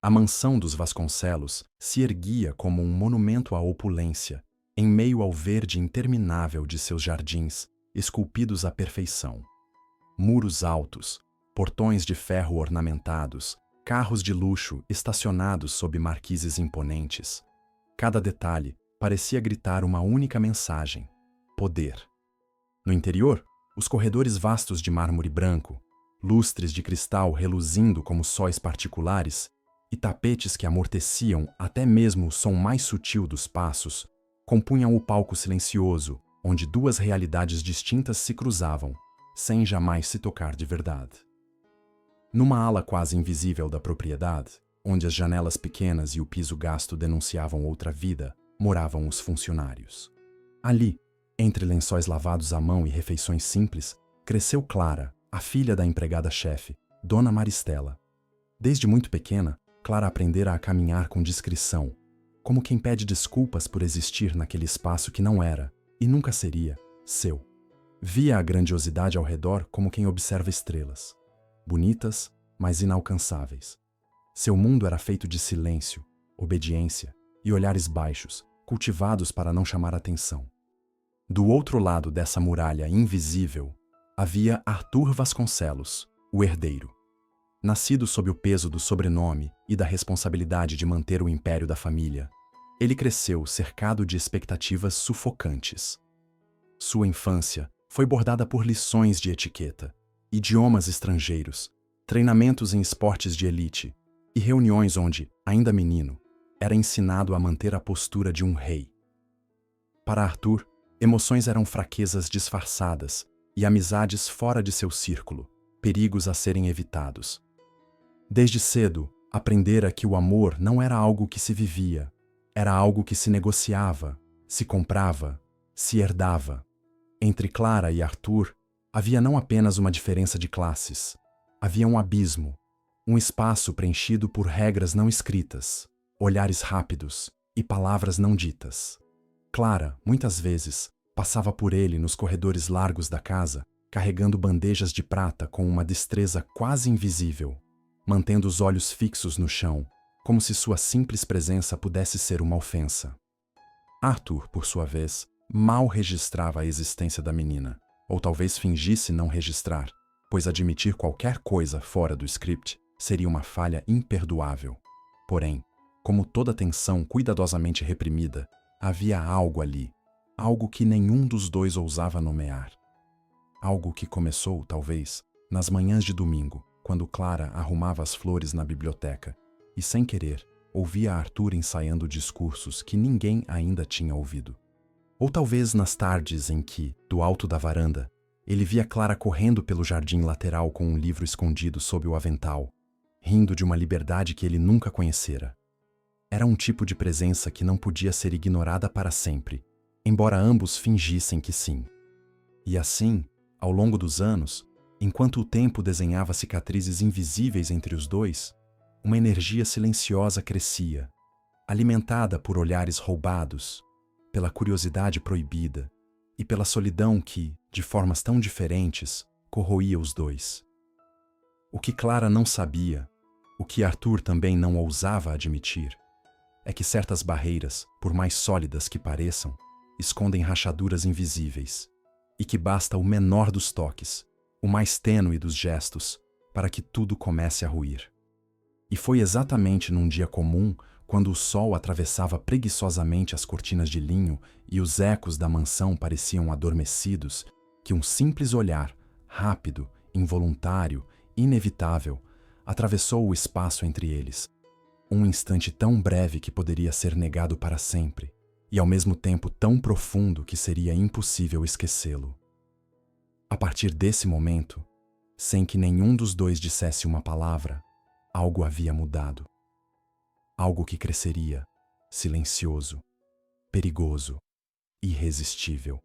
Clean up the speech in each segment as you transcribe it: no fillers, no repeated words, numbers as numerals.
A mansão dos Vasconcelos se erguia como um monumento à opulência, em meio ao verde interminável de seus jardins, esculpidos à perfeição. Muros altos, portões de ferro ornamentados, carros de luxo estacionados sob marquises imponentes. Cada detalhe parecia gritar uma única mensagem: poder. No interior, os corredores vastos de mármore branco, lustres de cristal reluzindo como sóis particulares e tapetes que amorteciam até mesmo o som mais sutil dos passos, compunham o palco silencioso, onde duas realidades distintas se cruzavam, sem jamais se tocar de verdade. Numa ala quase invisível da propriedade, onde as janelas pequenas e o piso gasto denunciavam outra vida, moravam os funcionários. Ali, entre lençóis lavados à mão e refeições simples, cresceu Clara, a filha da empregada-chefe, Dona Maristela. Desde muito pequena, Clara aprendera a caminhar com discrição, como quem pede desculpas por existir naquele espaço que não era, e nunca seria, seu. Via a grandiosidade ao redor como quem observa estrelas, bonitas, mas inalcançáveis. Seu mundo era feito de silêncio, obediência e olhares baixos, cultivados para não chamar atenção. Do outro lado dessa muralha invisível, havia Arthur Vasconcelos, o herdeiro. Nascido sob o peso do sobrenome e da responsabilidade de manter o império da família, ele cresceu cercado de expectativas sufocantes. Sua infância foi bordada por lições de etiqueta, idiomas estrangeiros, treinamentos em esportes de elite e reuniões onde, ainda menino, era ensinado a manter a postura de um rei. Para Arthur, emoções eram fraquezas disfarçadas e amizades fora de seu círculo, perigos a serem evitados. Desde cedo, aprendera que o amor não era algo que se vivia, era algo que se negociava, se comprava, se herdava. Entre Clara e Arthur, havia não apenas uma diferença de classes, havia um abismo, um espaço preenchido por regras não escritas, olhares rápidos e palavras não ditas. Clara, muitas vezes, passava por ele nos corredores largos da casa, carregando bandejas de prata com uma destreza quase invisível, mantendo os olhos fixos no chão, como se sua simples presença pudesse ser uma ofensa. Arthur, por sua vez, mal registrava a existência da menina, ou talvez fingisse não registrar, pois admitir qualquer coisa fora do script seria uma falha imperdoável. Porém, como toda tensão cuidadosamente reprimida, havia algo ali, algo que nenhum dos dois ousava nomear. Algo que começou, talvez, nas manhãs de domingo, quando Clara arrumava as flores na biblioteca e, sem querer, ouvia Arthur ensaiando discursos que ninguém ainda tinha ouvido. Ou talvez nas tardes em que, do alto da varanda, ele via Clara correndo pelo jardim lateral com um livro escondido sob o avental, rindo de uma liberdade que ele nunca conhecera. Era um tipo de presença que não podia ser ignorada para sempre, embora ambos fingissem que sim. E assim, ao longo dos anos, enquanto o tempo desenhava cicatrizes invisíveis entre os dois, uma energia silenciosa crescia, alimentada por olhares roubados, pela curiosidade proibida e pela solidão que, de formas tão diferentes, corroía os dois. O que Clara não sabia, o que Arthur também não ousava admitir, é que certas barreiras, por mais sólidas que pareçam, escondem rachaduras invisíveis, e que basta o menor dos toques, o mais tênue dos gestos, para que tudo comece a ruir. E foi exatamente num dia comum, quando o sol atravessava preguiçosamente as cortinas de linho e os ecos da mansão pareciam adormecidos, que um simples olhar, rápido, involuntário, inevitável, atravessou o espaço entre eles. Um instante tão breve que poderia ser negado para sempre, e ao mesmo tempo tão profundo que seria impossível esquecê-lo. A partir desse momento, sem que nenhum dos dois dissesse uma palavra, algo havia mudado. Algo que cresceria, silencioso, perigoso, irresistível.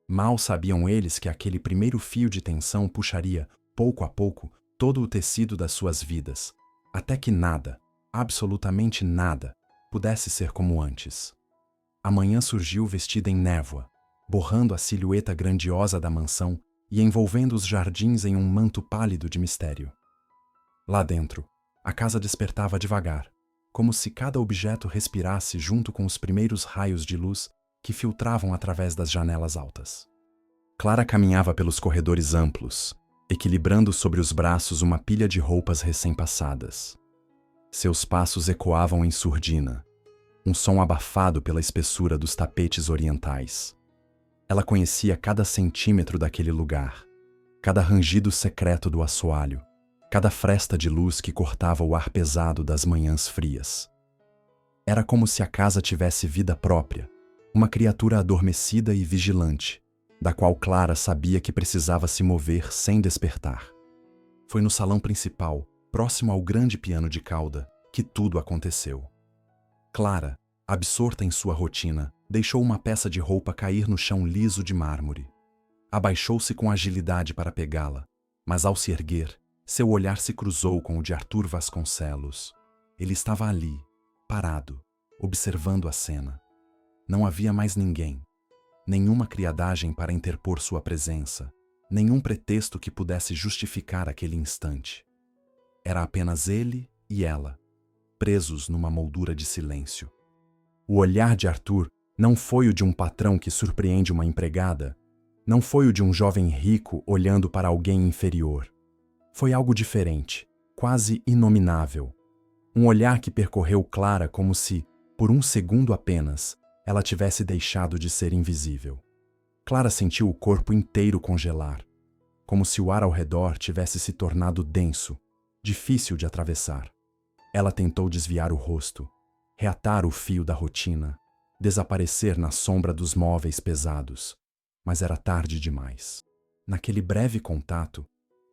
Mal sabiam eles que aquele primeiro fio de tensão puxaria, pouco a pouco, todo o tecido das suas vidas, até que nada, absolutamente nada, pudesse ser como antes. A manhã surgiu vestida em névoa, borrando a silhueta grandiosa da mansão e envolvendo os jardins em um manto pálido de mistério. Lá dentro, A casa despertava devagar, como se cada objeto respirasse junto com os primeiros raios de luz que filtravam através das janelas altas. Clara caminhava pelos corredores amplos, equilibrando sobre os braços uma pilha de roupas recém-passadas. Seus passos ecoavam em surdina, um som abafado pela espessura dos tapetes orientais. Ela conhecia cada centímetro daquele lugar, cada rangido secreto do assoalho, cada fresta de luz que cortava o ar pesado das manhãs frias. Era como se a casa tivesse vida própria, uma criatura adormecida e vigilante, da qual Clara sabia que precisava se mover sem despertar. Foi no salão principal, próximo ao grande piano de cauda, que tudo aconteceu. Clara, absorta em sua rotina, deixou uma peça de roupa cair no chão liso de mármore. Abaixou-se com agilidade para pegá-la, mas ao se erguer, seu olhar se cruzou com o de Arthur Vasconcelos. Ele estava ali, parado, observando a cena. Não havia mais ninguém, nenhuma criadagem para interpor sua presença, nenhum pretexto que pudesse justificar aquele instante. Era apenas ele e ela, presos numa moldura de silêncio. O olhar de Arthur não foi o de um patrão que surpreende uma empregada, não foi o de um jovem rico olhando para alguém inferior. Foi algo diferente, quase inominável. Um olhar que percorreu Clara como se, por um segundo apenas, ela tivesse deixado de ser invisível. Clara sentiu o corpo inteiro congelar, como se o ar ao redor tivesse se tornado denso, difícil de atravessar. Ela tentou desviar o rosto, reatar o fio da rotina, desaparecer na sombra dos móveis pesados, mas era tarde demais. Naquele breve contato,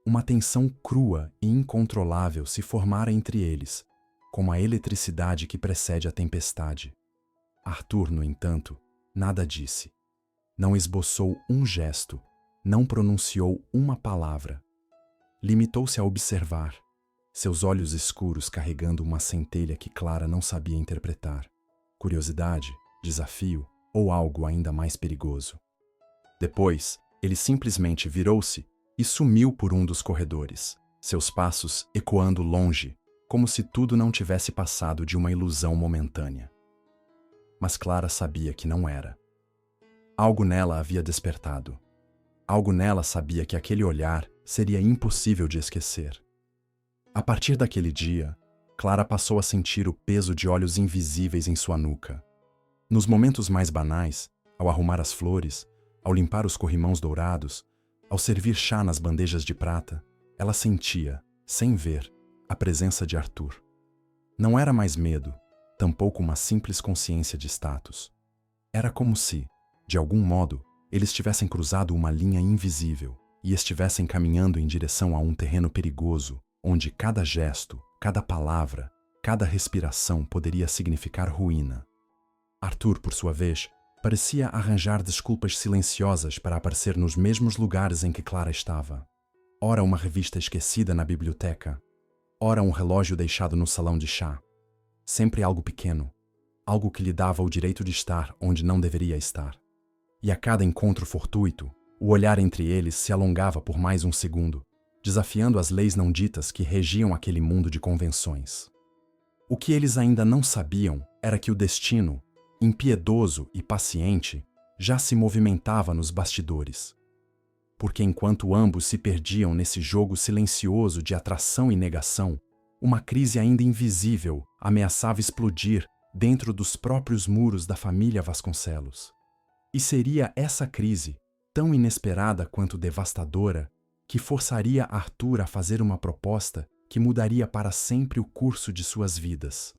uma tensão crua e incontrolável se formara entre eles, como a eletricidade que precede a tempestade. Arthur, no entanto, nada disse. Não esboçou um gesto, não pronunciou uma palavra. Limitou-se a observar, seus olhos escuros carregando uma centelha que Clara não sabia interpretar. Curiosidade, desafio ou algo ainda mais perigoso. Depois, ele simplesmente virou-se e sumiu por um dos corredores, seus passos ecoando longe, como se tudo não tivesse passado de uma ilusão momentânea. Mas Clara sabia que não era. Algo nela havia despertado. Algo nela sabia que aquele olhar seria impossível de esquecer. A partir daquele dia, Clara passou a sentir o peso de olhos invisíveis em sua nuca. Nos momentos mais banais, ao arrumar as flores, ao limpar os corrimãos dourados, ao servir chá nas bandejas de prata, ela sentia, sem ver, a presença de Arthur. Não era mais medo, tampouco uma simples consciência de status. Era como se, de algum modo, eles tivessem cruzado uma linha invisível e estivessem caminhando em direção a um terreno perigoso, onde cada gesto, cada palavra, cada respiração poderia significar ruína. Arthur, por sua vez, parecia arranjar desculpas silenciosas para aparecer nos mesmos lugares em que Clara estava. Ora uma revista esquecida na biblioteca, ora um relógio deixado no salão de chá. Sempre algo pequeno, algo que lhe dava o direito de estar onde não deveria estar. E a cada encontro fortuito, o olhar entre eles se alongava por mais um segundo, desafiando as leis não ditas que regiam aquele mundo de convenções. O que eles ainda não sabiam era que o destino, impiedoso e paciente, já se movimentava nos bastidores. Porque enquanto ambos se perdiam nesse jogo silencioso de atração e negação, uma crise ainda invisível ameaçava explodir dentro dos próprios muros da família Vasconcelos. E seria essa crise, tão inesperada quanto devastadora, que forçaria Arthur a fazer uma proposta que mudaria para sempre o curso de suas vidas.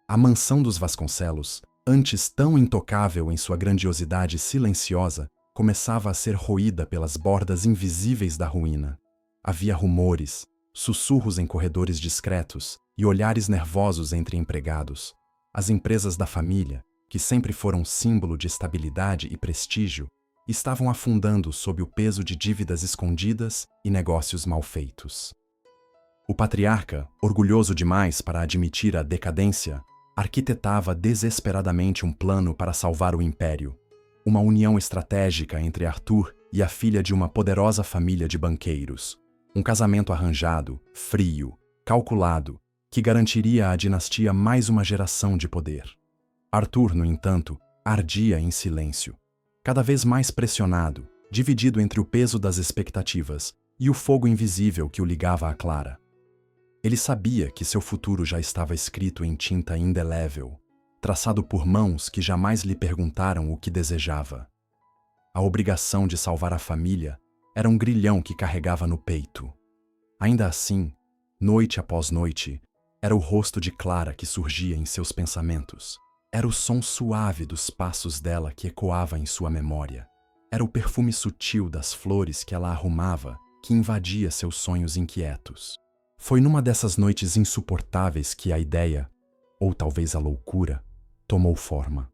A mansão dos Vasconcelos, antes tão intocável em sua grandiosidade silenciosa, começava a ser roída pelas bordas invisíveis da ruína. Havia rumores, sussurros em corredores discretos e olhares nervosos entre empregados. As empresas da família, que sempre foram símbolo de estabilidade e prestígio, estavam afundando sob o peso de dívidas escondidas e negócios mal feitos. O patriarca, orgulhoso demais para admitir a decadência, arquitetava desesperadamente um plano para salvar o império, uma união estratégica entre Arthur e a filha de uma poderosa família de banqueiros. Um casamento arranjado, frio, calculado, que garantiria à dinastia mais uma geração de poder. Arthur, no entanto, ardia em silêncio, cada vez mais pressionado, dividido entre o peso das expectativas e o fogo invisível que o ligava a Clara. Ele sabia que seu futuro já estava escrito em tinta indelével, traçado por mãos que jamais lhe perguntaram o que desejava. A obrigação de salvar a família era um grilhão que carregava no peito. Ainda assim, noite após noite, era o rosto de Clara que surgia em seus pensamentos. Era o som suave dos passos dela que ecoava em sua memória. Era o perfume sutil das flores que ela arrumava que invadia seus sonhos inquietos. Foi numa dessas noites insuportáveis que a ideia, ou talvez a loucura, tomou forma.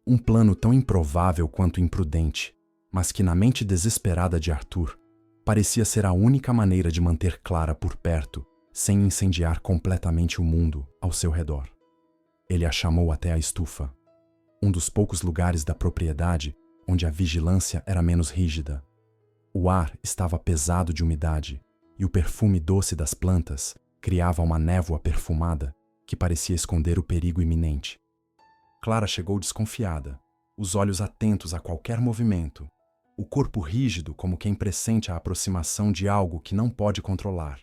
Um plano tão improvável quanto imprudente, mas que na mente desesperada de Arthur, parecia ser a única maneira de manter Clara por perto, sem incendiar completamente o mundo ao seu redor. Ele a chamou até a estufa, um dos poucos lugares da propriedade onde a vigilância era menos rígida. O ar estava pesado de umidade, e o perfume doce das plantas criava uma névoa perfumada que parecia esconder o perigo iminente. Clara chegou desconfiada, os olhos atentos a qualquer movimento, o corpo rígido como quem pressente a aproximação de algo que não pode controlar.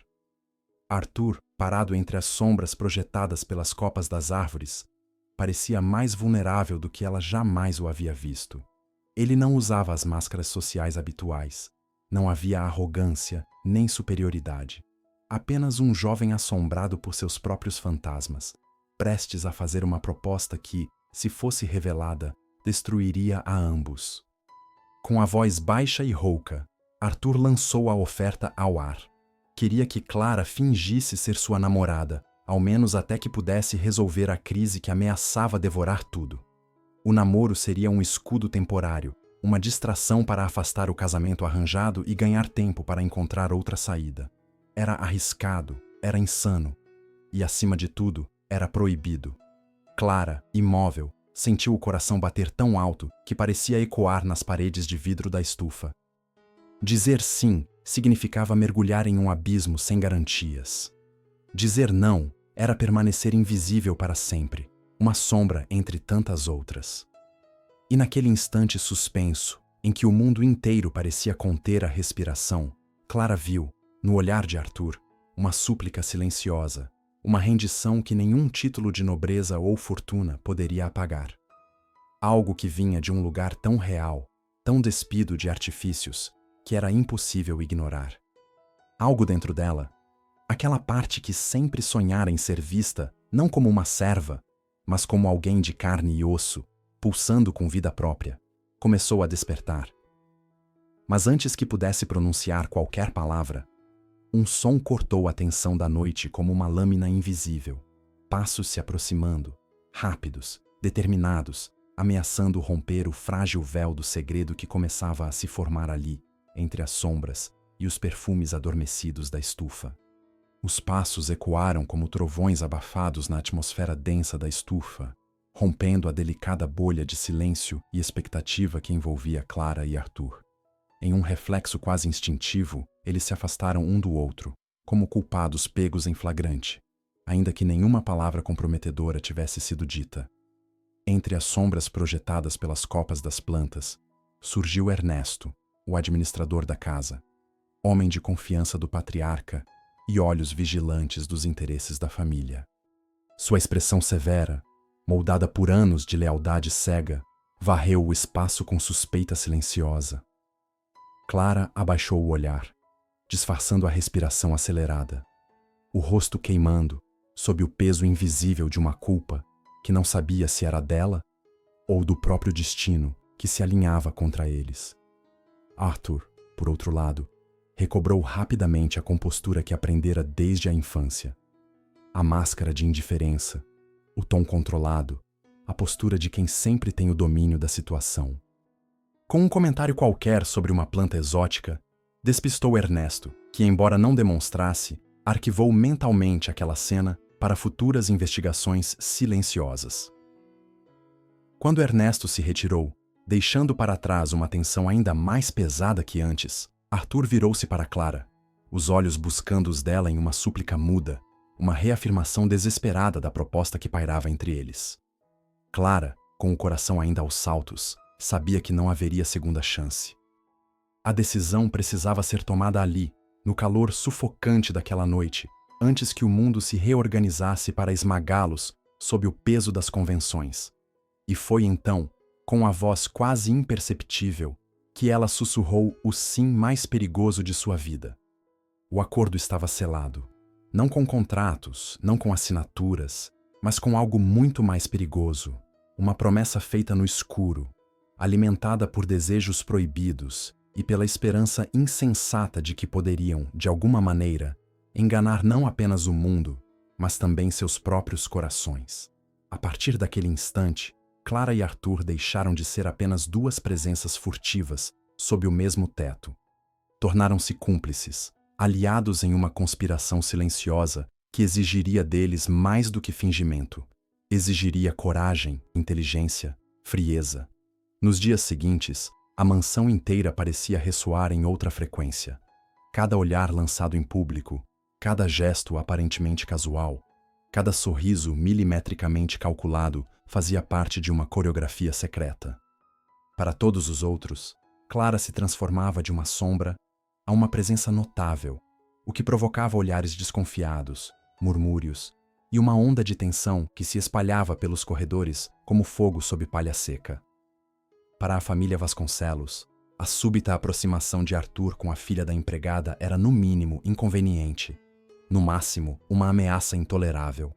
Arthur, parado entre as sombras projetadas pelas copas das árvores, parecia mais vulnerável do que ela jamais o havia visto. Ele não usava as máscaras sociais habituais. Não havia arrogância nem superioridade. Apenas um jovem assombrado por seus próprios fantasmas, prestes a fazer uma proposta que, se fosse revelada, destruiria a ambos. Com a voz baixa e rouca, Arthur lançou a oferta ao ar. Queria que Clara fingisse ser sua namorada, ao menos até que pudesse resolver a crise que ameaçava devorar tudo. O namoro seria um escudo temporário, uma distração para afastar o casamento arranjado e ganhar tempo para encontrar outra saída. Era arriscado, era insano e, acima de tudo, era proibido. Clara, imóvel, sentiu o coração bater tão alto que parecia ecoar nas paredes de vidro da estufa. Dizer sim significava mergulhar em um abismo sem garantias. Dizer não era permanecer invisível para sempre, uma sombra entre tantas outras. E naquele instante suspenso, em que o mundo inteiro parecia conter a respiração, Clara viu, no olhar de Arthur, uma súplica silenciosa, uma rendição que nenhum título de nobreza ou fortuna poderia apagar. Algo que vinha de um lugar tão real, tão despido de artifícios, que era impossível ignorar. Algo dentro dela, aquela parte que sempre sonhara em ser vista não como uma serva, mas como alguém de carne e osso, pulsando com vida própria, começou a despertar. Mas antes que pudesse pronunciar qualquer palavra, um som cortou a tensão da noite como uma lâmina invisível. Passos se aproximando, rápidos, determinados, ameaçando romper o frágil véu do segredo que começava a se formar ali, entre as sombras e os perfumes adormecidos da estufa. Os passos ecoaram como trovões abafados na atmosfera densa da estufa, rompendo a delicada bolha de silêncio e expectativa que envolvia Clara e Arthur. Em um reflexo quase instintivo, eles se afastaram um do outro, como culpados pegos em flagrante, ainda que nenhuma palavra comprometedora tivesse sido dita. Entre as sombras projetadas pelas copas das plantas, surgiu Ernesto, o administrador da casa, homem de confiança do patriarca e olhos vigilantes dos interesses da família. Sua expressão severa, moldada por anos de lealdade cega, varreu o espaço com suspeita silenciosa. Clara abaixou o olhar, disfarçando a respiração acelerada, o rosto queimando sob o peso invisível de uma culpa que não sabia se era dela ou do próprio destino que se alinhava contra eles. Arthur, por outro lado, recobrou rapidamente a compostura que aprendera desde a infância. A máscara de indiferença, o tom controlado, a postura de quem sempre tem o domínio da situação. Com um comentário qualquer sobre uma planta exótica, despistou Ernesto, que, embora não demonstrasse, arquivou mentalmente aquela cena para futuras investigações silenciosas. Quando Ernesto se retirou, deixando para trás uma tensão ainda mais pesada que antes, Arthur virou-se para Clara, os olhos buscando os dela em uma súplica muda, uma reafirmação desesperada da proposta que pairava entre eles. Clara, com o coração ainda aos saltos, sabia que não haveria segunda chance. A decisão precisava ser tomada ali, no calor sufocante daquela noite, antes que o mundo se reorganizasse para esmagá-los sob o peso das convenções. E foi então, com a voz quase imperceptível, que ela sussurrou o sim mais perigoso de sua vida. O acordo estava selado, não com contratos, não com assinaturas, mas com algo muito mais perigoso, uma promessa feita no escuro, alimentada por desejos proibidos e pela esperança insensata de que poderiam, de alguma maneira, enganar não apenas o mundo, mas também seus próprios corações. A partir daquele instante, Clara e Arthur deixaram de ser apenas duas presenças furtivas sob o mesmo teto. Tornaram-se cúmplices, aliados em uma conspiração silenciosa que exigiria deles mais do que fingimento. Exigiria coragem, inteligência, frieza. Nos dias seguintes, a mansão inteira parecia ressoar em outra frequência. Cada olhar lançado em público, cada gesto aparentemente casual, cada sorriso milimetricamente calculado fazia parte de uma coreografia secreta. Para todos os outros, Clara se transformava de uma sombra a uma presença notável, o que provocava olhares desconfiados, murmúrios e uma onda de tensão que se espalhava pelos corredores como fogo sob palha seca. Para a família Vasconcelos, a súbita aproximação de Arthur com a filha da empregada era no mínimo inconveniente, no máximo uma ameaça intolerável.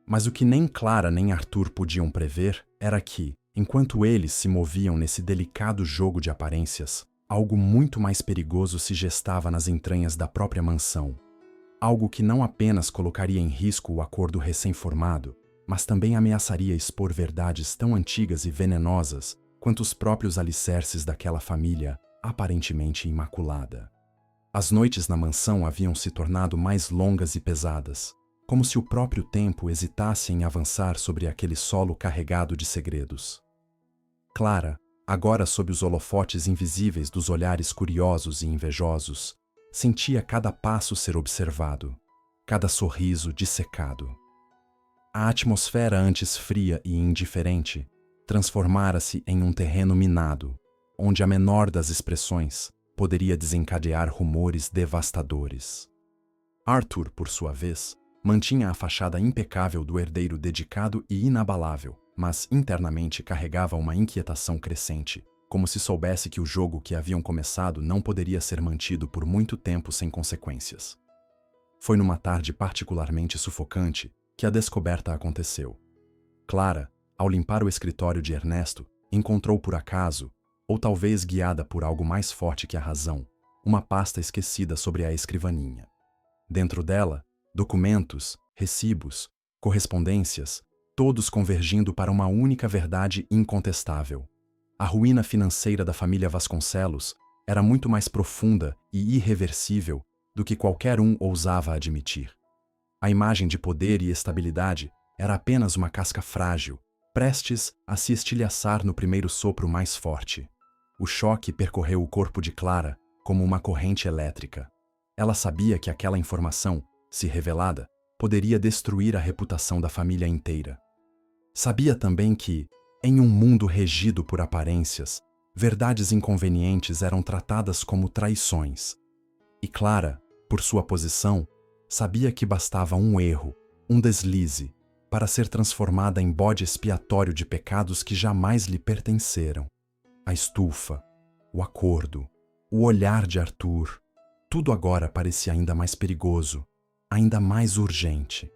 Mas o que nem Clara nem Arthur podiam prever era que, enquanto eles se moviam nesse delicado jogo de aparências, algo muito mais perigoso se gestava nas entranhas da própria mansão. Algo que não apenas colocaria em risco o acordo recém-formado, mas também ameaçaria expor verdades tão antigas e venenosas quanto os próprios alicerces daquela família aparentemente imaculada. As noites na mansão haviam se tornado mais longas e pesadas, como se o próprio tempo hesitasse em avançar sobre aquele solo carregado de segredos. Clara, agora sob os holofotes invisíveis dos olhares curiosos e invejosos, sentia cada passo ser observado, cada sorriso dissecado. A atmosfera antes fria e indiferente transformara-se em um terreno minado, onde a menor das expressões poderia desencadear rumores devastadores. Arthur, por sua vez, mantinha a fachada impecável do herdeiro dedicado e inabalável, mas internamente carregava uma inquietação crescente, como se soubesse que o jogo que haviam começado não poderia ser mantido por muito tempo sem consequências. Foi numa tarde particularmente sufocante que a descoberta aconteceu. Clara, ao limpar o escritório de Ernesto, encontrou por acaso, ou talvez guiada por algo mais forte que a razão, uma pasta esquecida sobre a escrivaninha. Dentro dela, documentos, recibos, correspondências, todos convergindo para uma única verdade incontestável. A ruína financeira da família Vasconcelos era muito mais profunda e irreversível do que qualquer um ousava admitir. A imagem de poder e estabilidade era apenas uma casca frágil, prestes a se estilhaçar no primeiro sopro mais forte. O choque percorreu o corpo de Clara como uma corrente elétrica. Ela sabia que aquela informação, se revelada, poderia destruir a reputação da família inteira. Sabia também que, em um mundo regido por aparências, verdades inconvenientes eram tratadas como traições. E Clara, por sua posição, sabia que bastava um erro, um deslize, para ser transformada em bode expiatório de pecados que jamais lhe pertenceram. A estufa, o acordo, o olhar de Arthur, tudo agora parecia ainda mais perigoso, ainda mais urgente.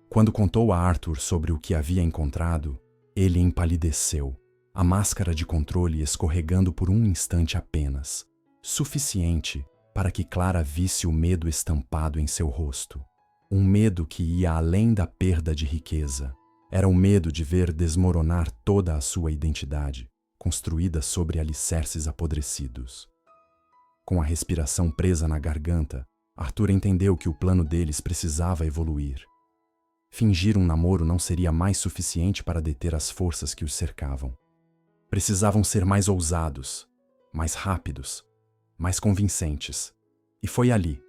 Quando contou a Arthur sobre o que havia encontrado, ele empalideceu, a máscara de controle escorregando por um instante apenas, suficiente para que Clara visse o medo estampado em seu rosto. Um medo que ia além da perda de riqueza. Era o medo de ver desmoronar toda a sua identidade, construída sobre alicerces apodrecidos. Com a respiração presa na garganta, Arthur entendeu que o plano deles precisava evoluir. Fingir um namoro não seria mais suficiente para deter as forças que os cercavam. Precisavam ser mais ousados, mais rápidos, mais convincentes. E foi ali,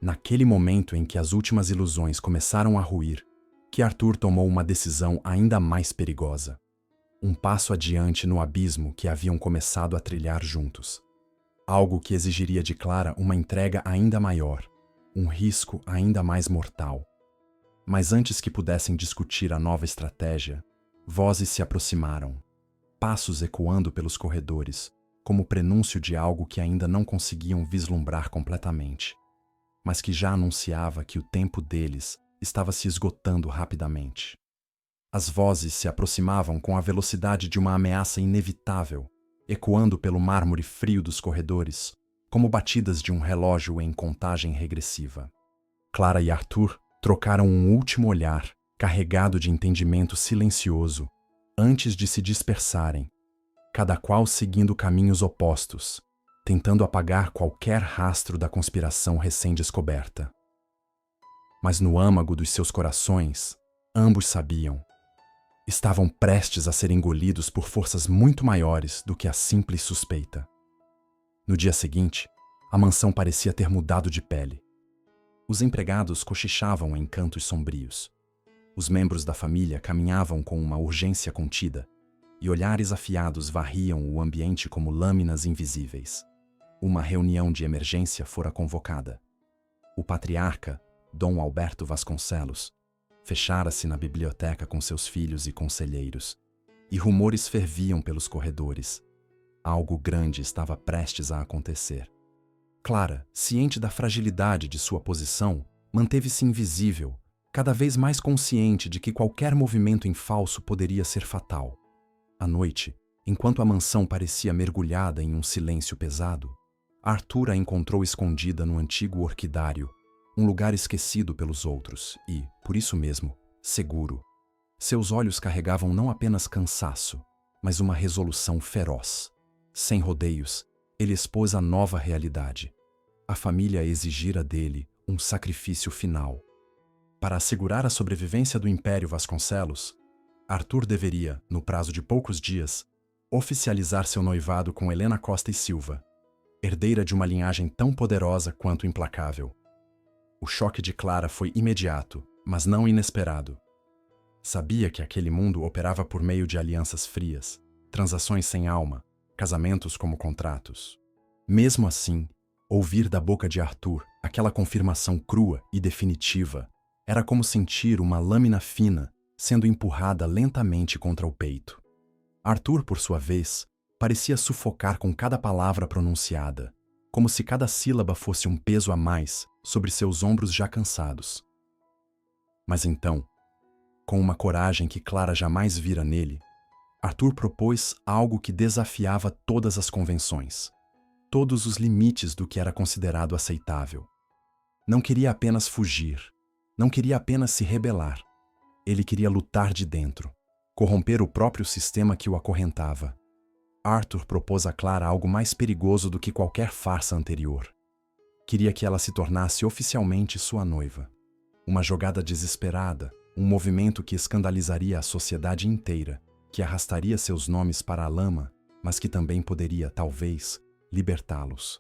Naquele momento em que as últimas ilusões começaram a ruir, que Arthur tomou uma decisão ainda mais perigosa. Um passo adiante no abismo que haviam começado a trilhar juntos. Algo que exigiria de Clara uma entrega ainda maior, um risco ainda mais mortal. Mas antes que pudessem discutir a nova estratégia, vozes se aproximaram, passos ecoando pelos corredores, como prenúncio de algo que ainda não conseguiam vislumbrar completamente, mas que já anunciava que o tempo deles estava se esgotando rapidamente. As vozes se aproximavam com a velocidade de uma ameaça inevitável, ecoando pelo mármore frio dos corredores, como batidas de um relógio em contagem regressiva. Clara e Arthur trocaram um último olhar, carregado de entendimento silencioso, antes de se dispersarem, cada qual seguindo caminhos opostos, tentando apagar qualquer rastro da conspiração recém-descoberta. Mas no âmago dos seus corações, ambos sabiam. Estavam prestes a ser engolidos por forças muito maiores do que a simples suspeita. No dia seguinte, a mansão parecia ter mudado de pele. Os empregados cochichavam em cantos sombrios. Os membros da família caminhavam com uma urgência contida, e olhares afiados varriam o ambiente como lâminas invisíveis. Uma reunião de emergência fora convocada. O patriarca, Dom Alberto Vasconcelos, fechara-se na biblioteca com seus filhos e conselheiros, e rumores ferviam pelos corredores. Algo grande estava prestes a acontecer. Clara, ciente da fragilidade de sua posição, manteve-se invisível, cada vez mais consciente de que qualquer movimento em falso poderia ser fatal. À noite, enquanto a mansão parecia mergulhada em um silêncio pesado, Arthur a encontrou escondida no antigo orquidário, um lugar esquecido pelos outros e, por isso mesmo, seguro. Seus olhos carregavam não apenas cansaço, mas uma resolução feroz. Sem rodeios, ele expôs a nova realidade. A família exigira dele um sacrifício final. Para assegurar a sobrevivência do Império Vasconcelos, Arthur deveria, no prazo de poucos dias, oficializar seu noivado com Helena Costa e Silva, herdeira de uma linhagem tão poderosa quanto implacável. O choque de Clara foi imediato, mas não inesperado. Sabia que aquele mundo operava por meio de alianças frias, transações sem alma, casamentos como contratos. Mesmo assim, ouvir da boca de Arthur aquela confirmação crua e definitiva era como sentir uma lâmina fina sendo empurrada lentamente contra o peito. Arthur, por sua vez, parecia sufocar com cada palavra pronunciada, como se cada sílaba fosse um peso a mais sobre seus ombros já cansados. Mas então, com uma coragem que Clara jamais vira nele, Arthur propôs algo que desafiava todas as convenções, todos os limites do que era considerado aceitável. Não queria apenas fugir, não queria apenas se rebelar. Ele queria lutar de dentro, corromper o próprio sistema que o acorrentava. Arthur propôs a Clara algo mais perigoso do que qualquer farsa anterior. Queria que ela se tornasse oficialmente sua noiva. Uma jogada desesperada, um movimento que escandalizaria a sociedade inteira, que arrastaria seus nomes para a lama, mas que também poderia, talvez, libertá-los.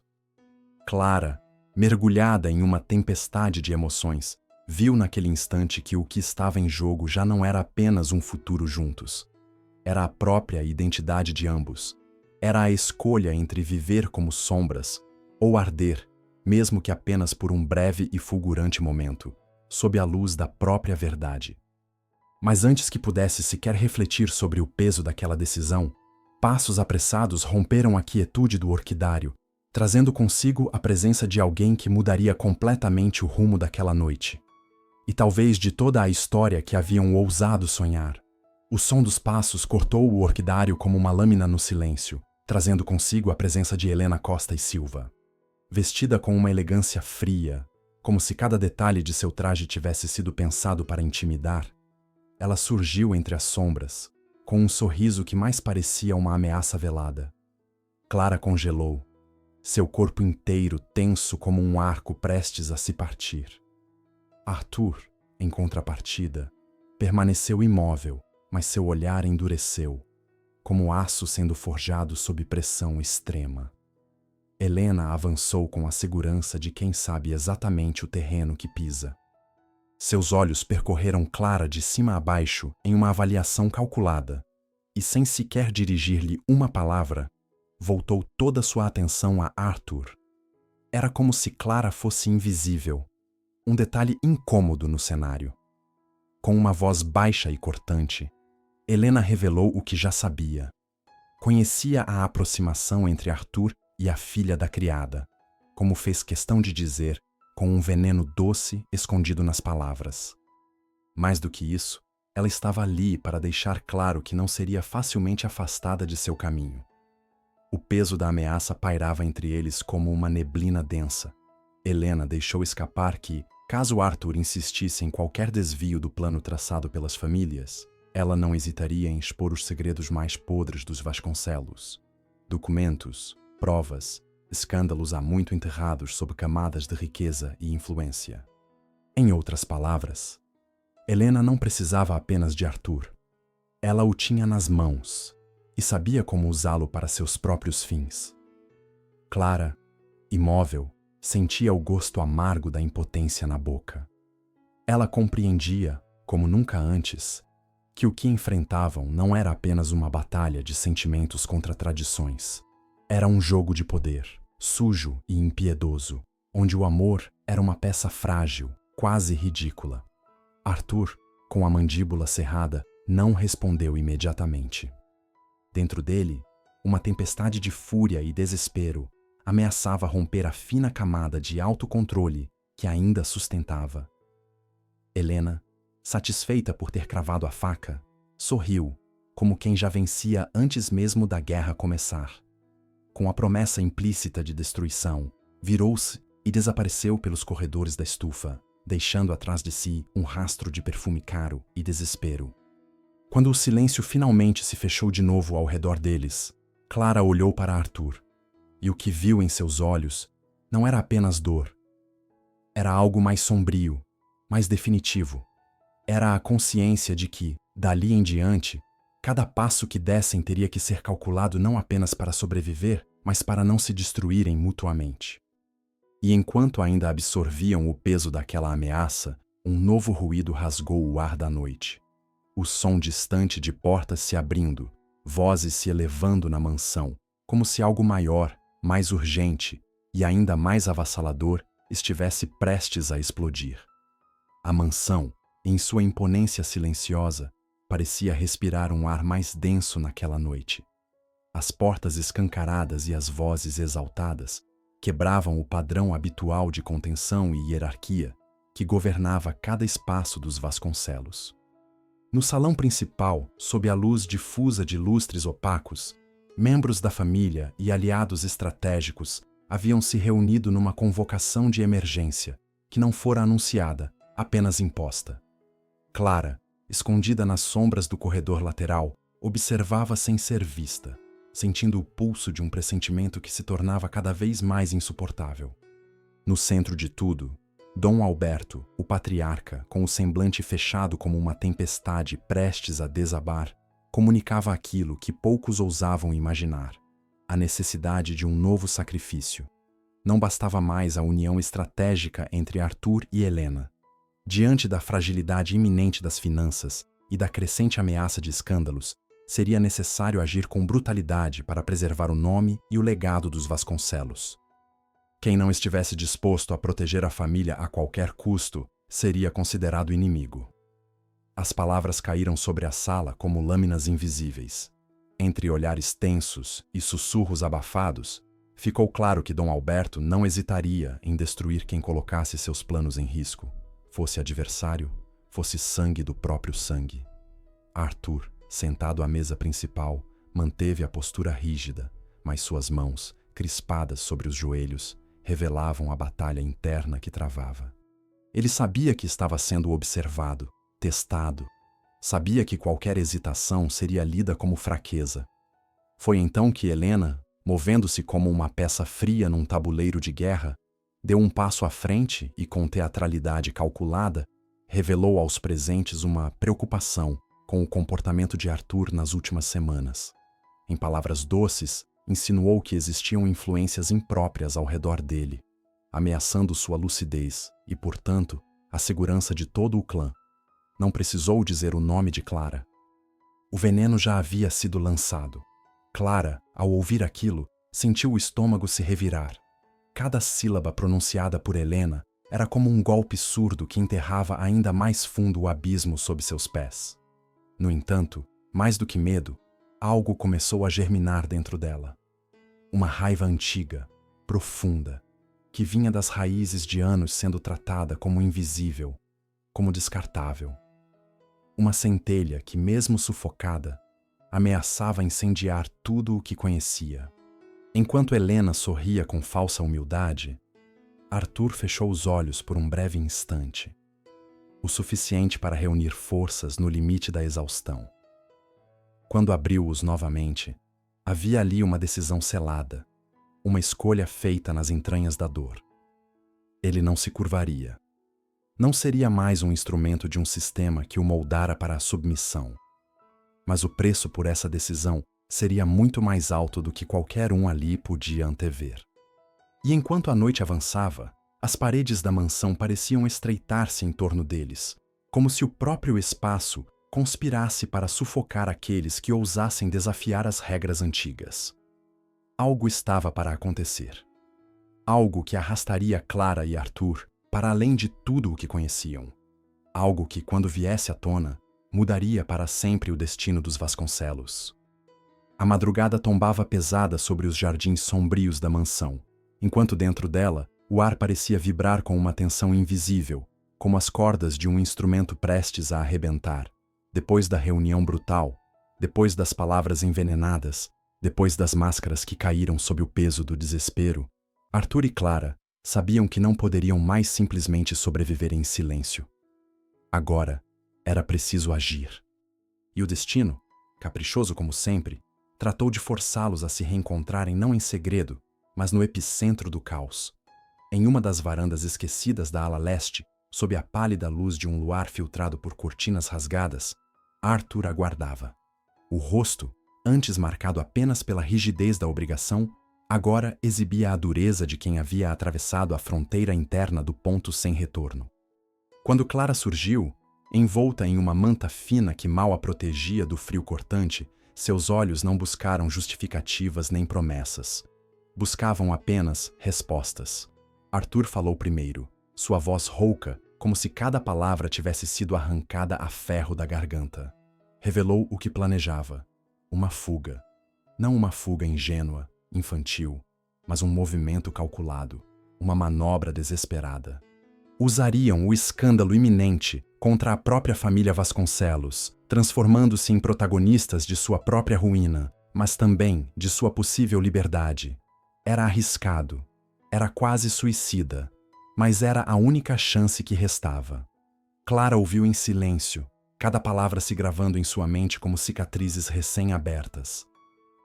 Clara, mergulhada em uma tempestade de emoções, viu naquele instante que o que estava em jogo já não era apenas um futuro juntos. Era a própria identidade de ambos. Era a escolha entre viver como sombras ou arder, mesmo que apenas por um breve e fulgurante momento, sob a luz da própria verdade. Mas antes que pudesse sequer refletir sobre o peso daquela decisão, passos apressados romperam a quietude do orquidário, trazendo consigo a presença de alguém que mudaria completamente o rumo daquela noite. E talvez de toda a história que haviam ousado sonhar. O som dos passos cortou o orquidário como uma lâmina no silêncio, trazendo consigo a presença de Helena Costa e Silva. Vestida com uma elegância fria, como se cada detalhe de seu traje tivesse sido pensado para intimidar, ela surgiu entre as sombras, com um sorriso que mais parecia uma ameaça velada. Clara congelou, seu corpo inteiro tenso como um arco prestes a se partir. Arthur, em contrapartida, permaneceu imóvel, mas seu olhar endureceu, como aço sendo forjado sob pressão extrema. Helena avançou com a segurança de quem sabe exatamente o terreno que pisa. Seus olhos percorreram Clara de cima a baixo em uma avaliação calculada, e sem sequer dirigir-lhe uma palavra, voltou toda sua atenção a Arthur. Era como se Clara fosse invisível, um detalhe incômodo no cenário. Com uma voz baixa e cortante, Helena revelou o que já sabia. Conhecia a aproximação entre Arthur e a filha da criada, como fez questão de dizer, com um veneno doce escondido nas palavras. Mais do que isso, ela estava ali para deixar claro que não seria facilmente afastada de seu caminho. O peso da ameaça pairava entre eles como uma neblina densa. Helena deixou escapar que, caso Arthur insistisse em qualquer desvio do plano traçado pelas famílias, ela não hesitaria em expor os segredos mais podres dos Vasconcelos. Documentos, provas, escândalos há muito enterrados sob camadas de riqueza e influência. Em outras palavras, Helena não precisava apenas de Arthur. Ela o tinha nas mãos e sabia como usá-lo para seus próprios fins. Clara, imóvel, sentia o gosto amargo da impotência na boca. Ela compreendia, como nunca antes, que o que enfrentavam não era apenas uma batalha de sentimentos contra tradições. Era um jogo de poder, sujo e impiedoso, onde o amor era uma peça frágil, quase ridícula. Arthur, com a mandíbula cerrada, não respondeu imediatamente. Dentro dele, uma tempestade de fúria e desespero ameaçava romper a fina camada de autocontrole que ainda sustentava. Helena, satisfeita por ter cravado a faca, sorriu, como quem já vencia antes mesmo da guerra começar. Com a promessa implícita de destruição, virou-se e desapareceu pelos corredores da estufa, deixando atrás de si um rastro de perfume caro e desespero. Quando o silêncio finalmente se fechou de novo ao redor deles, Clara olhou para Arthur, e o que viu em seus olhos não era apenas dor. Era algo mais sombrio, mais definitivo. Era a consciência de que, dali em diante, cada passo que dessem teria que ser calculado não apenas para sobreviver, mas para não se destruírem mutuamente. E enquanto ainda absorviam o peso daquela ameaça, um novo ruído rasgou o ar da noite. O som distante de portas se abrindo, vozes se elevando na mansão, como se algo maior, mais urgente e ainda mais avassalador estivesse prestes a explodir. A mansão, em sua imponência silenciosa, parecia respirar um ar mais denso naquela noite. As portas escancaradas e as vozes exaltadas quebravam o padrão habitual de contenção e hierarquia que governava cada espaço dos Vasconcelos. No salão principal, sob a luz difusa de lustres opacos, membros da família e aliados estratégicos haviam se reunido numa convocação de emergência, que não fora anunciada, apenas imposta. Clara, escondida nas sombras do corredor lateral, observava sem ser vista, sentindo o pulso de um pressentimento que se tornava cada vez mais insuportável. No centro de tudo, Dom Alberto, o patriarca, com o semblante fechado como uma tempestade prestes a desabar, comunicava aquilo que poucos ousavam imaginar: a necessidade de um novo sacrifício. Não bastava mais a união estratégica entre Arthur e Helena. Diante da fragilidade iminente das finanças e da crescente ameaça de escândalos, seria necessário agir com brutalidade para preservar o nome e o legado dos Vasconcelos. Quem não estivesse disposto a proteger a família a qualquer custo seria considerado inimigo. As palavras caíram sobre a sala como lâminas invisíveis. Entre olhares tensos e sussurros abafados, ficou claro que Dom Alberto não hesitaria em destruir quem colocasse seus planos em risco, fosse adversário, fosse sangue do próprio sangue. Arthur, sentado à mesa principal, manteve a postura rígida, mas suas mãos, crispadas sobre os joelhos, revelavam a batalha interna que travava. Ele sabia que estava sendo observado, testado. Sabia que qualquer hesitação seria lida como fraqueza. Foi então que Helena, movendo-se como uma peça fria num tabuleiro de guerra, deu um passo à frente e, com teatralidade calculada, revelou aos presentes uma preocupação com o comportamento de Arthur nas últimas semanas. Em palavras doces, insinuou que existiam influências impróprias ao redor dele, ameaçando sua lucidez e, portanto, a segurança de todo o clã. Não precisou dizer o nome de Clara. O veneno já havia sido lançado. Clara, ao ouvir aquilo, sentiu o estômago se revirar. Cada sílaba pronunciada por Helena era como um golpe surdo que enterrava ainda mais fundo o abismo sob seus pés. No entanto, mais do que medo, algo começou a germinar dentro dela. Uma raiva antiga, profunda, que vinha das raízes de anos sendo tratada como invisível, como descartável. Uma centelha que, mesmo sufocada, ameaçava incendiar tudo o que conhecia. Enquanto Helena sorria com falsa humildade, Arthur fechou os olhos por um breve instante, o suficiente para reunir forças no limite da exaustão. Quando abriu-os novamente, havia ali uma decisão selada, uma escolha feita nas entranhas da dor. Ele não se curvaria. Não seria mais um instrumento de um sistema que o moldara para a submissão. Mas o preço por essa decisão seria muito mais alto do que qualquer um ali podia antever. E enquanto a noite avançava, as paredes da mansão pareciam estreitar-se em torno deles, como se o próprio espaço conspirasse para sufocar aqueles que ousassem desafiar as regras antigas. Algo estava para acontecer. Algo que arrastaria Clara e Arthur para além de tudo o que conheciam. Algo que, quando viesse à tona, mudaria para sempre o destino dos Vasconcelos. A madrugada tombava pesada sobre os jardins sombrios da mansão, enquanto dentro dela o ar parecia vibrar com uma tensão invisível, como as cordas de um instrumento prestes a arrebentar. Depois da reunião brutal, depois das palavras envenenadas, depois das máscaras que caíram sob o peso do desespero, Arthur e Clara sabiam que não poderiam mais simplesmente sobreviver em silêncio. Agora, era preciso agir. E o destino, caprichoso como sempre, tratou de forçá-los a se reencontrarem não em segredo, mas no epicentro do caos. Em uma das varandas esquecidas da ala leste, sob a pálida luz de um luar filtrado por cortinas rasgadas, Arthur aguardava. O rosto, antes marcado apenas pela rigidez da obrigação, agora exibia a dureza de quem havia atravessado a fronteira interna do ponto sem retorno. Quando Clara surgiu, envolta em uma manta fina que mal a protegia do frio cortante, seus olhos não buscaram justificativas nem promessas. Buscavam apenas respostas. Arthur falou primeiro, sua voz rouca, como se cada palavra tivesse sido arrancada a ferro da garganta. Revelou o que planejava. Uma fuga. Não uma fuga ingênua, infantil, mas um movimento calculado, uma manobra desesperada. Usariam o escândalo iminente contra a própria família Vasconcelos, transformando-se em protagonistas de sua própria ruína, mas também de sua possível liberdade. Era arriscado, era quase suicida, mas era a única chance que restava. Clara ouviu em silêncio, cada palavra se gravando em sua mente como cicatrizes recém-abertas.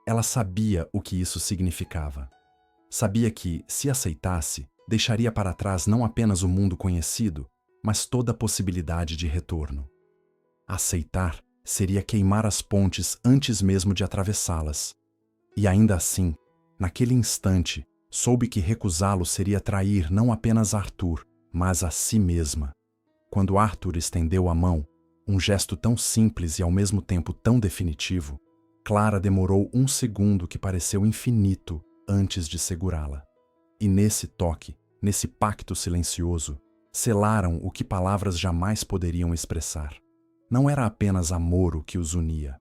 Ela sabia o que isso significava. Sabia que, se aceitasse, deixaria para trás não apenas o mundo conhecido, mas toda a possibilidade de retorno. Aceitar seria queimar as pontes antes mesmo de atravessá-las. E ainda assim, naquele instante, soube que recusá-lo seria trair não apenas Arthur, mas a si mesma. Quando Arthur estendeu a mão, um gesto tão simples e ao mesmo tempo tão definitivo, Clara demorou um segundo que pareceu infinito antes de segurá-la. E nesse toque, nesse pacto silencioso, selaram o que palavras jamais poderiam expressar. Não era apenas amor o que os unia.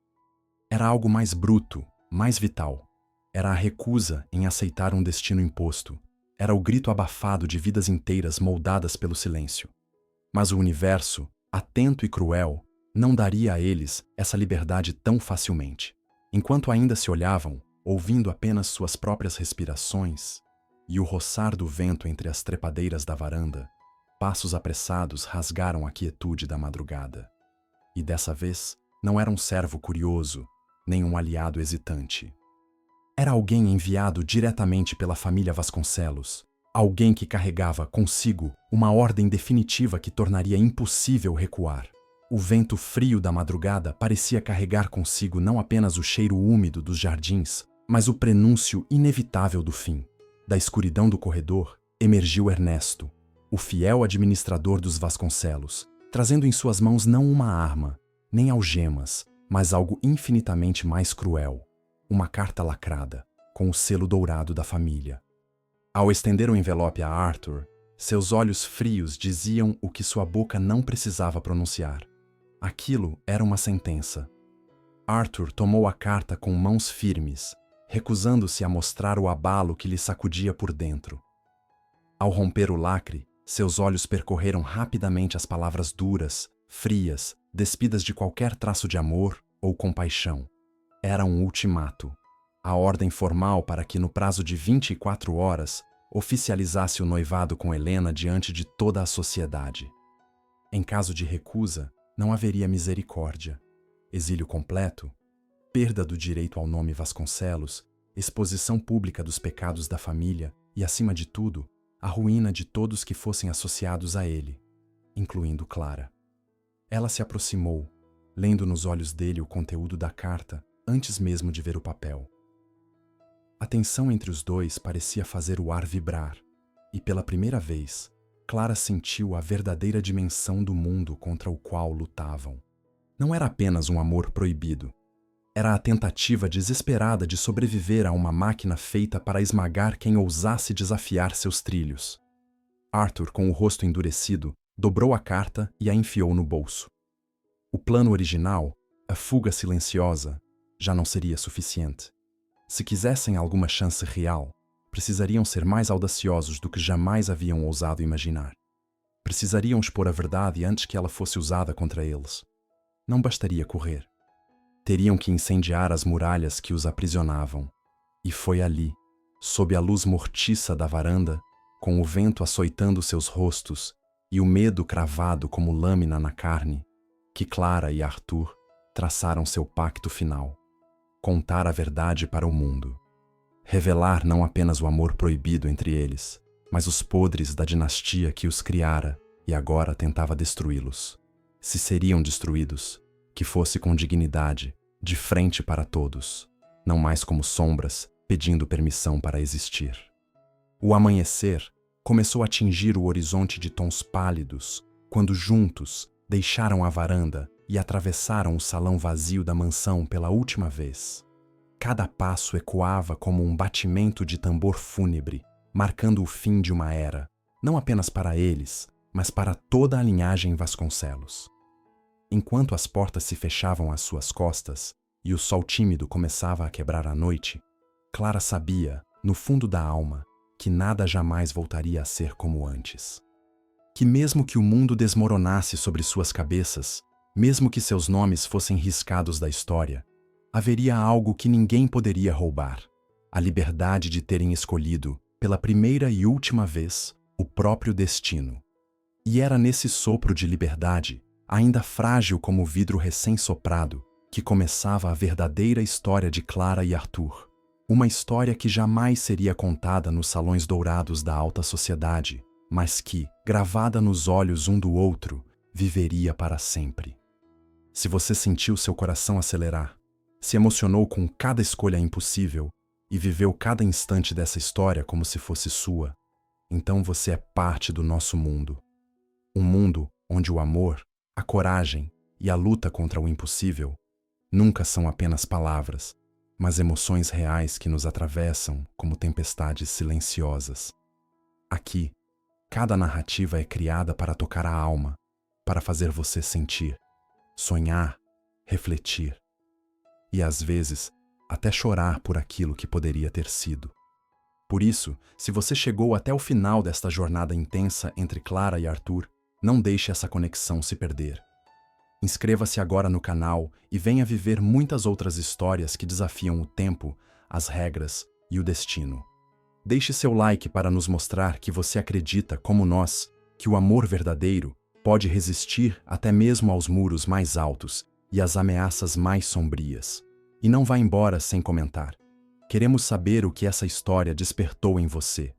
Era algo mais bruto, mais vital. Era a recusa em aceitar um destino imposto. Era o grito abafado de vidas inteiras moldadas pelo silêncio. Mas o universo, atento e cruel, não daria a eles essa liberdade tão facilmente. Enquanto ainda se olhavam, ouvindo apenas suas próprias respirações e o roçar do vento entre as trepadeiras da varanda, passos apressados rasgaram a quietude da madrugada. E dessa vez, não era um servo curioso, nem um aliado hesitante. Era alguém enviado diretamente pela família Vasconcelos, alguém que carregava consigo uma ordem definitiva que tornaria impossível recuar. O vento frio da madrugada parecia carregar consigo não apenas o cheiro úmido dos jardins, Mas o prenúncio inevitável do fim. Da escuridão do corredor, emergiu Ernesto, o fiel administrador dos Vasconcelos, trazendo em suas mãos não uma arma, nem algemas, mas algo infinitamente mais cruel, uma carta lacrada, com o selo dourado da família. Ao estender o envelope a Arthur, seus olhos frios diziam o que sua boca não precisava pronunciar. Aquilo era uma sentença. Arthur tomou a carta com mãos firmes, recusando-se a mostrar o abalo que lhe sacudia por dentro. Ao romper o lacre, seus olhos percorreram rapidamente as palavras duras, frias, despidas de qualquer traço de amor ou compaixão. Era um ultimato, a ordem formal para que, no prazo de 24 horas, oficializasse o noivado com Helena diante de toda a sociedade. Em caso de recusa, não haveria misericórdia. Exílio completo, perda do direito ao nome Vasconcelos, exposição pública dos pecados da família e, acima de tudo, a ruína de todos que fossem associados a ele, incluindo Clara. Ela se aproximou, lendo nos olhos dele o conteúdo da carta antes mesmo de ver o papel. A tensão entre os dois parecia fazer o ar vibrar, e pela primeira vez, Clara sentiu a verdadeira dimensão do mundo contra o qual lutavam. Não era apenas um amor proibido. Era a tentativa desesperada de sobreviver a uma máquina feita para esmagar quem ousasse desafiar seus trilhos. Arthur, com o rosto endurecido, dobrou a carta e a enfiou no bolso. O plano original, a fuga silenciosa, já não seria suficiente. Se quisessem alguma chance real, precisariam ser mais audaciosos do que jamais haviam ousado imaginar. Precisariam expor a verdade antes que ela fosse usada contra eles. Não bastaria correr. Teriam que incendiar as muralhas que os aprisionavam. E foi ali, sob a luz mortiça da varanda, com o vento açoitando seus rostos e o medo cravado como lâmina na carne, que Clara e Arthur traçaram seu pacto final. Contar a verdade para o mundo. Revelar não apenas o amor proibido entre eles, mas os podres da dinastia que os criara e agora tentava destruí-los. Se seriam destruídos, que fosse com dignidade, de frente para todos, não mais como sombras, pedindo permissão para existir. O amanhecer começou a tingir o horizonte de tons pálidos, quando juntos deixaram a varanda e atravessaram o salão vazio da mansão pela última vez. Cada passo ecoava como um batimento de tambor fúnebre, marcando o fim de uma era, não apenas para eles, mas para toda a linhagem Vasconcelos. Enquanto as portas se fechavam às suas costas e o sol tímido começava a quebrar a noite, Clara sabia, no fundo da alma, que nada jamais voltaria a ser como antes. Que mesmo que o mundo desmoronasse sobre suas cabeças, mesmo que seus nomes fossem riscados da história, haveria algo que ninguém poderia roubar: a liberdade de terem escolhido, pela primeira e última vez, o próprio destino. E era nesse sopro de liberdade, ainda frágil como o vidro recém-soprado, que começava a verdadeira história de Clara e Arthur. Uma história que jamais seria contada nos salões dourados da alta sociedade, mas que, gravada nos olhos um do outro, viveria para sempre. Se você sentiu seu coração acelerar, se emocionou com cada escolha impossível e viveu cada instante dessa história como se fosse sua, então você é parte do nosso mundo. Um mundo onde o amor, a coragem e a luta contra o impossível nunca são apenas palavras, mas emoções reais que nos atravessam como tempestades silenciosas. Aqui, cada narrativa é criada para tocar a alma, para fazer você sentir, sonhar, refletir e, às vezes, até chorar por aquilo que poderia ter sido. Por isso, se você chegou até o final desta jornada intensa entre Clara e Arthur, não deixe essa conexão se perder. Inscreva-se agora no canal e venha viver muitas outras histórias que desafiam o tempo, as regras e o destino. Deixe seu like para nos mostrar que você acredita, como nós, que o amor verdadeiro pode resistir até mesmo aos muros mais altos e às ameaças mais sombrias. E não vá embora sem comentar. Queremos saber o que essa história despertou em você.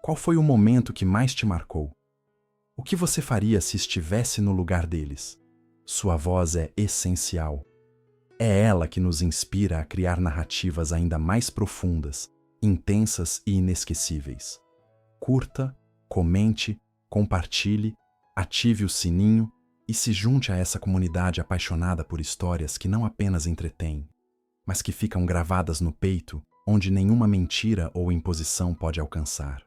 Qual foi o momento que mais te marcou? O que você faria se estivesse no lugar deles? Sua voz é essencial. É ela que nos inspira a criar narrativas ainda mais profundas, intensas e inesquecíveis. Curta, comente, compartilhe, ative o sininho e se junte a essa comunidade apaixonada por histórias que não apenas entretêm, mas que ficam gravadas no peito, onde nenhuma mentira ou imposição pode alcançar.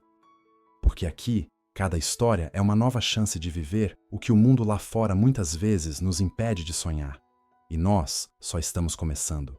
Porque aqui, cada história é uma nova chance de viver o que o mundo lá fora muitas vezes nos impede de sonhar. E nós só estamos começando.